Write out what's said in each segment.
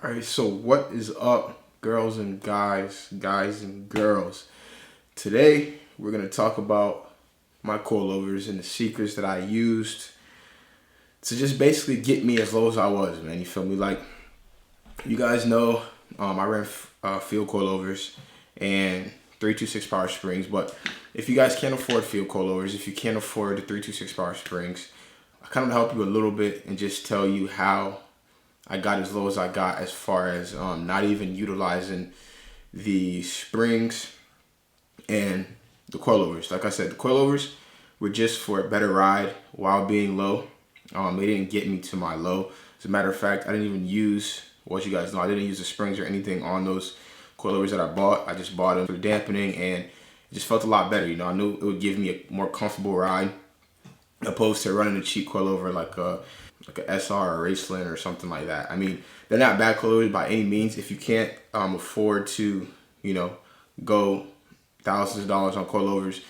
All right, so what is up, girls and guys, guys and girls? Today, we're going to talk about my coilovers and the secrets that I used to just basically get me as low as I was, man. You feel me? Like, you guys know, I ran field coilovers and 326 power springs, but if you guys can't afford field coilovers, if you can't afford the 326 power springs, I kind of help you a little bit and just tell you how I got as low as I got as far as not even utilizing the springs and the coilovers. Like I said, the coilovers were just for a better ride while being low. They didn't get me to my low. As a matter of fact, I didn't even use, what you guys know, I didn't use the springs or anything on those coilovers that I bought. I just bought them for the dampening, and it just felt a lot better. You know, I knew it would give me a more comfortable ride opposed to running a cheap coilover like a SR or Raceland or something like that. I mean, they're not bad coilovers by any means. If you can't afford to, go thousands of dollars on coilovers,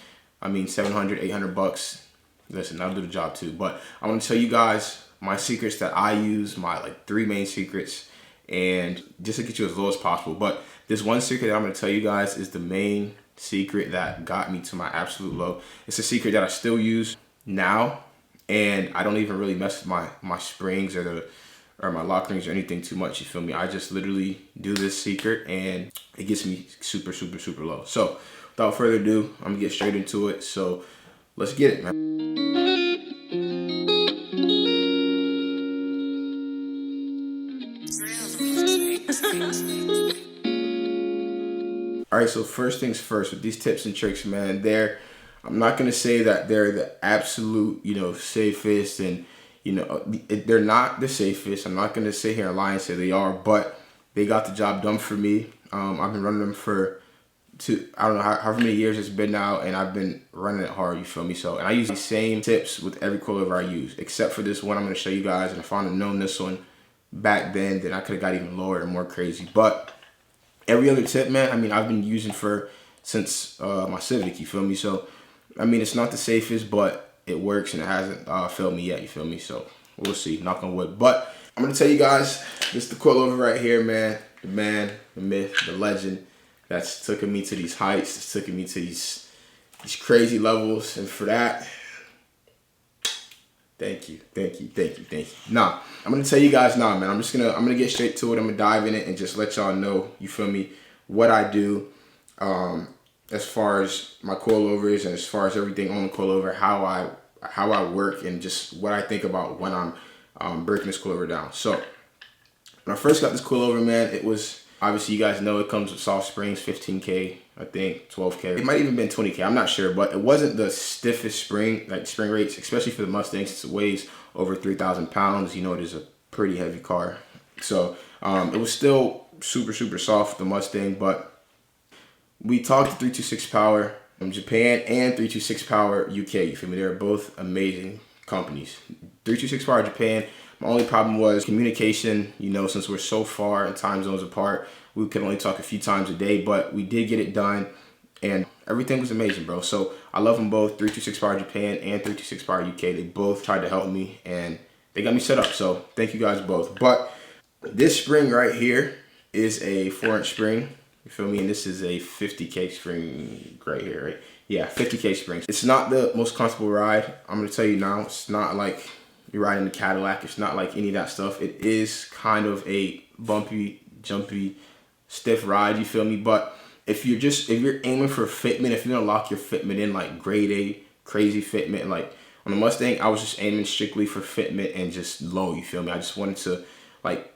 I mean, 700, 800 bucks, listen, that'll do the job too. But I want to tell you guys my secrets that I use, my three main secrets, and just to get you as low as possible. But this one secret that I'm going to tell you guys is the main secret that got me to my absolute low. It's a secret that I still use now, and I don't even really mess with my springs or my lock rings or anything too much. You feel me? I just literally do this secret, and it gets me super, super, super low. So without further ado, I'm gonna get straight into it. So let's get it, man. All right, so first things first, with these tips and tricks, man, I'm not gonna say that they're the absolute, safest, and they're not the safest. I'm not gonna sit here and lie and say they are, but they got the job done for me. I've been running them for I don't know however many years it's been now, and I've been running it hard. You feel me? So, and I use the same tips with every coilover I use, except for this one I'm gonna show you guys. And if I'd have known this one back then I could have got even lower and more crazy. But every other tip, man, I mean, I've been using since my Civic, you feel me? So, I mean, it's not the safest, but it works, and it hasn't failed me yet, you feel me? So, we'll see, knock on wood. But I'm going to tell you guys, this is the coilover right here, man. The man, the myth, the legend that's taking me to these heights. It's taking me to these crazy levels, and for that, thank you. Nah, I'm gonna tell you guys now, man. I'm gonna get straight to it. I'm gonna dive in it and just let y'all know, you feel me, what I do as far as my coilovers and as far as everything on the coilover, how I work, and just what I think about when I'm breaking this coilover down. So when I first got this coilover, man, it was, obviously you guys know it comes with soft springs, 15K, I think, 12K. It might even been 20K, I'm not sure, but it wasn't the stiffest spring rates, especially for the Mustang, since it weighs over 3,000 pounds. You know, it is a pretty heavy car. So it was still super, super soft, the Mustang, but we talked 326 Power from Japan and 326 Power UK, you feel me? They're both amazing companies. 326 Power Japan, my only problem was communication. Since we're so far in time zones apart, we could only talk a few times a day, but we did get it done, and everything was amazing, bro. So I love them both, 326 Power Japan and 326 Power UK. They both tried to help me, and they got me set up. So thank you guys both. But this spring right here is a 4-inch spring. You feel me? And this is a 50K spring right here, right? Yeah, 50K spring. It's not the most comfortable ride. I'm gonna tell you now, it's not like you're riding the Cadillac. It's not like any of that stuff. It is kind of a bumpy, jumpy, stiff ride, you feel me? But if you're aiming for fitment, if you're gonna lock your fitment in like grade A, crazy fitment, like on the Mustang, I was just aiming strictly for fitment and just low, you feel me? I just wanted to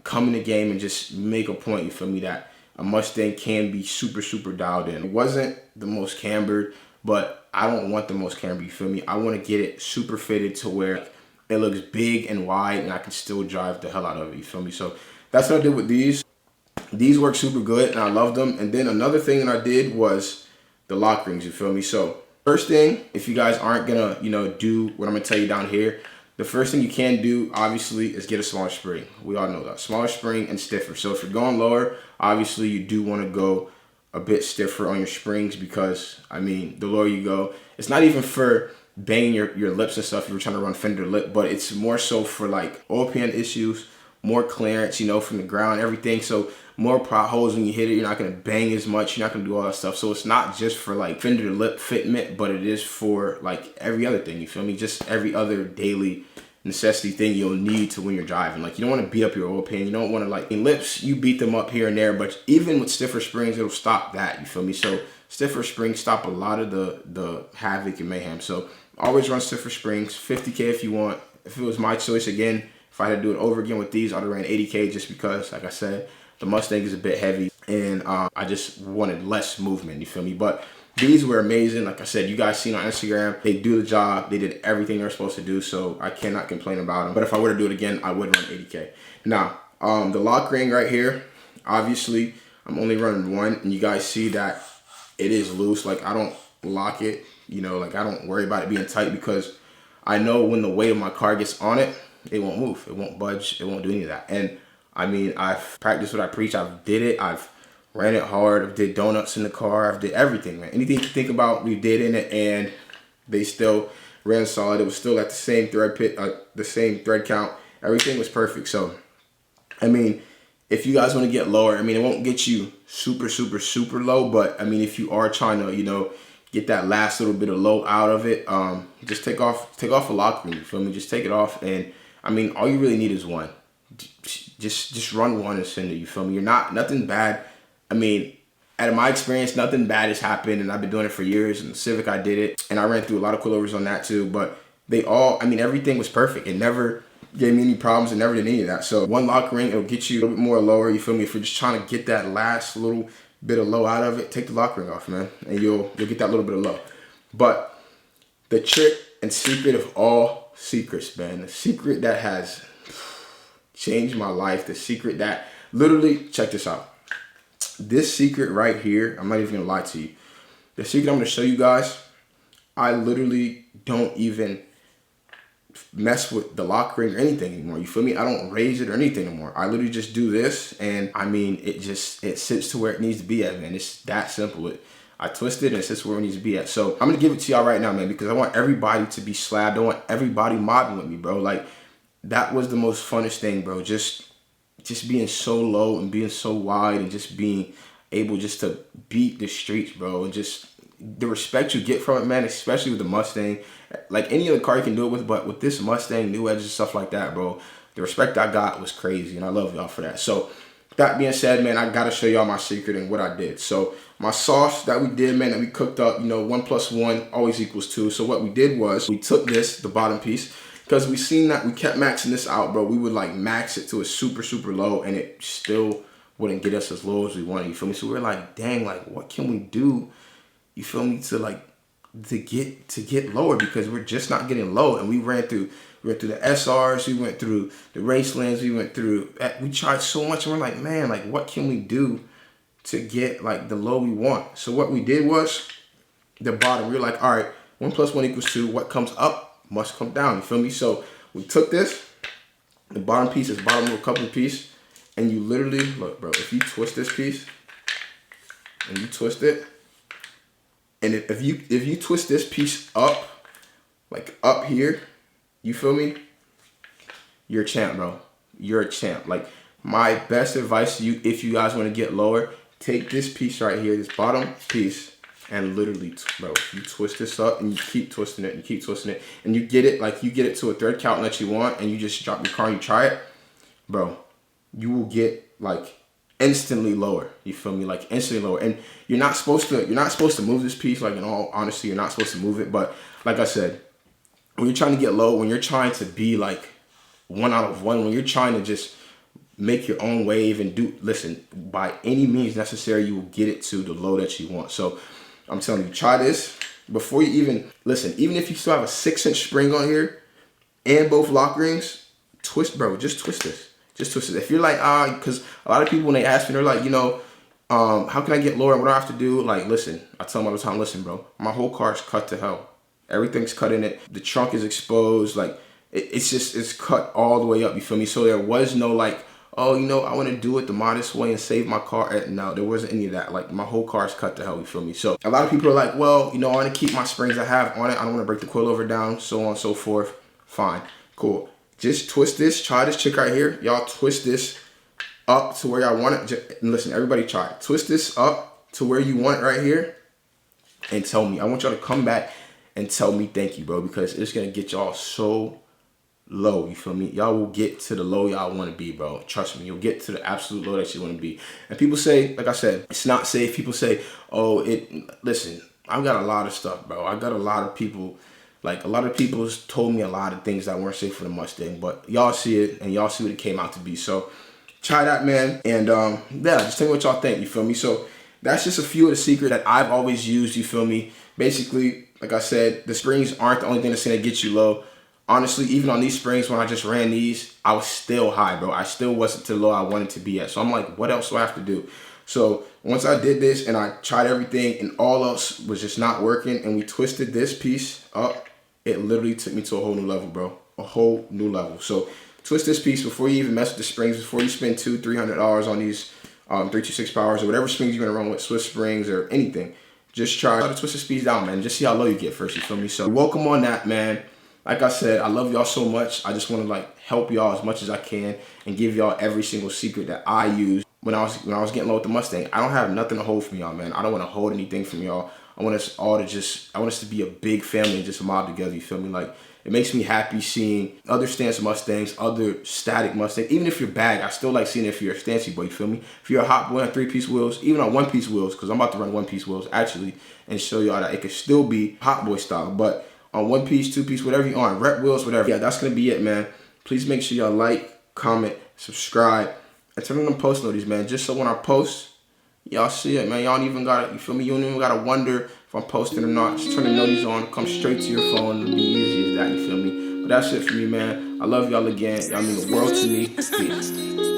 come in the game and just make a point, you feel me, that a Mustang can be super, super dialed in. It wasn't the most cambered, but I don't want the most cambered, you feel me? I want to get it super fitted to where it looks big and wide, and I can still drive the hell out of it, you feel me? So that's what I did with these. These work super good, and I love them. And then another thing that I did was the lock rings, you feel me? So first thing, if you guys aren't gonna, do what I'm gonna tell you down here, the first thing you can do, obviously, is get a smaller spring. We all know that. Smaller spring and stiffer. So if you're going lower, obviously you do want to go a bit stiffer on your springs, because, I mean, the lower you go, it's not even for banging your lips and stuff if you're trying to run fender lip, but it's more so for like oil pan issues more clearance, you know, from the ground, everything. So more potholes when you hit it. You're not gonna bang as much. You're not gonna do all that stuff. So it's not just for like fender to lip fitment, but it is for like every other thing. You feel me? Just every other daily necessity thing you'll need to when you're driving. Like, you don't want to beat up your oil pan. You don't want to, like, in lips, you beat them up here and there, but even with stiffer springs, it'll stop that. You feel me? So stiffer springs stop a lot of the havoc and mayhem. So always run stiffer springs, 50K if you want. If it was my choice, again, if I had to do it over again with these, I'd have ran 80K just because, like I said, the Mustang is a bit heavy and I just wanted less movement, you feel me? But these were amazing. Like I said, you guys seen on Instagram, they do the job. They did everything they're supposed to do, so I cannot complain about them. But if I were to do it again, I would run 80K. Now, the lock ring right here, obviously, I'm only running one, and you guys see that it is loose. Like, I don't lock it, you know, like I don't worry about it being tight because I know when the weight of my car gets on it, it won't move, it won't budge, it won't do any of that. And I mean, I've practiced what I preach. I've did it. I've ran it hard. I've did donuts in the car. I've did everything, man. Anything you think about, we did in it, and they still ran solid. It was still at the same thread pit, the same thread count. Everything was perfect. So, I mean, if you guys want to get lower, I mean, it won't get you super, super, super low, but I mean, if you are trying to, you know, get that last little bit of low out of it, just take off a lock ring. You feel me? Just take it off, and I mean, all you really need is one. Just run one and send it. You feel me? You're nothing bad. I mean, out of my experience, nothing bad has happened, and I've been doing it for years. In the Civic, I did it, and I ran through a lot of coilovers on that too. But they all, I mean, everything was perfect. It never gave me any problems. It never did any of that. So one lock ring, it'll get you a little bit more lower. You feel me? If you're just trying to get that last little bit of low out of it, take the lock ring off, man, and you'll get that little bit of low. But the trick and secret of all secrets, man, the secret that has changed my life, the secret that literally, check this out. This secret right here, I'm not even gonna lie to you. The secret I'm gonna show you guys, I literally don't even mess with the lock ring or anything anymore. You feel me? I don't raise it or anything anymore. I literally just do this, and I mean, it sits to where it needs to be at, man. It's that simple. I twist it and it sits where it needs to be at. So I'm gonna give it to y'all right now, man, because I want everybody to be slabbed. I want everybody modding with me, bro. Like, that was the most funnest thing, bro. Just being so low and being so wide and just being able just to beat the streets, bro. And just the respect you get from it, man, especially with the Mustang. Like, any other car you can do it with, but with this Mustang, new edges and stuff like that, bro, the respect I got was crazy, and I love y'all for that. So that being said, man, I gotta show y'all my secret and what I did. So my sauce that we did, man, that we cooked up, you know, 1 + 1 always equals 2. So what we did was we took this, the bottom piece, because we seen that we kept maxing this out, bro. We would like max it to a super, super low, and it still wouldn't get us as low as we wanted, you feel me? So we're like, dang, like, what can we do, you feel me, to get lower, because we're just not getting low. And we went through the SRs, we went through the Racelands, we tried so much, and we're like, man, like, what can we do to get like the low we want? So what we did was the bottom, we were like, all right, 1 + 1 = 2. What comes up must come down, you feel me? So we took this, the bottom piece is bottom of a couple piece, and you literally, look, bro, if you twist this piece and you twist it, and if you twist this piece up, like up here, you feel me? You're a champ, bro. You're a champ. Like, my best advice to you, if you guys want to get lower, take this piece right here, this bottom piece, and literally, bro, you twist this up and you keep twisting it and you keep twisting it, and you get it, like, you get it to a thread count that you want, and you just drop your car and you try it, bro, you will get like instantly lower. You feel me? Like, instantly lower. And you're not supposed to move this piece. Like, in all honesty, you're not supposed to move it. But like I said, when you're trying to get low, when you're trying to be like 1 out of 1, when you're trying to just make your own wave and listen, by any means necessary, you will get it to the low that you want. So I'm telling you, try this before you even listen. Even if you still have a 6-inch spring on here and both lock rings, twist, bro. Just twist this. Just twist it. If you're like, because a lot of people, when they ask me, they're like, you know, how can I get lower? What do I have to do? Like, listen, I tell them all the time, listen, bro, my whole car is cut to hell. Everything's cut in it. The trunk is exposed. Like, it's cut all the way up. You feel me? So there was no like, oh, you know, I want to do it the modest way and save my car. No, there wasn't any of that. Like, my whole car is cut to hell, you feel me? So a lot of people are like, well, you know, I want to keep my springs I have on it. I don't want to break the coilover down, so on and so forth. Fine, cool. just twist this. Try this trick right here. Y'all twist this up to where y'all want it. And listen, everybody try it. Twist this up to where you want it right here. And tell me. I want y'all to come back and tell me thank you, bro. Because it's going to get y'all so low. You feel me? Y'all will get to the low y'all want to be, bro. Trust me. You'll get to the absolute low that you want to be. And people say, like I said, it's not safe. People say, oh, listen, I've got a lot of stuff, bro. I got a lot of people. Like, a lot of people told me a lot of things that weren't safe for the Mustang. But y'all see it, and y'all see what it came out to be. So, try that, man. And, yeah, just tell me what y'all think. You feel me? So, that's just a few of the secrets that I've always used. You feel me? Basically, like I said, the springs aren't the only thing that's going to get you low. Honestly, even on these springs, when I just ran these, I was still high, bro. I still wasn't to the low I wanted to be at. So, I'm like, what else do I have to do? So, once I did this and I tried everything and all else was just not working and we twisted this piece up, it literally took me to a whole new level, bro. A whole new level. So, twist this piece before you even mess with the springs, before you spend $200-$300 on these 326 powers or whatever springs you're gonna run with, Swiss springs or anything. Just try to twist the speeds down, man. Just see how low you get first, you feel me? So welcome on that, man. Like I said, I love y'all so much. I just want to like help y'all as much as I can and give y'all every single secret that I use when I was getting low with the Mustang. I don't have nothing to hold from y'all, man. I don't want to hold anything from y'all. I want us all to I want us to be a big family and just mob together, you feel me? Like, it makes me happy seeing other stance Mustangs, other static Mustangs. Even if you're bag, I still like seeing it if you're a stancy boy, you feel me? If you're a hot boy on 3-piece wheels, even on 1-piece wheels, because I'm about to run 1-piece wheels actually, and show y'all that it could still be hot boy style. But on 1-piece, 2-piece, whatever you're on, rep wheels, whatever. Yeah, that's going to be it, man. Please make sure y'all like, comment, subscribe, and turn on them post notifications, man. Just so when I post, y'all see it, man. Y'all don't even got to, you feel me? You don't even got to wonder if I'm posting or not. Just turn the notifications on, come straight to your phone. It'll be easy as that, you feel me? But that's it for me, man. I love y'all again. Y'all mean the world to me. Peace.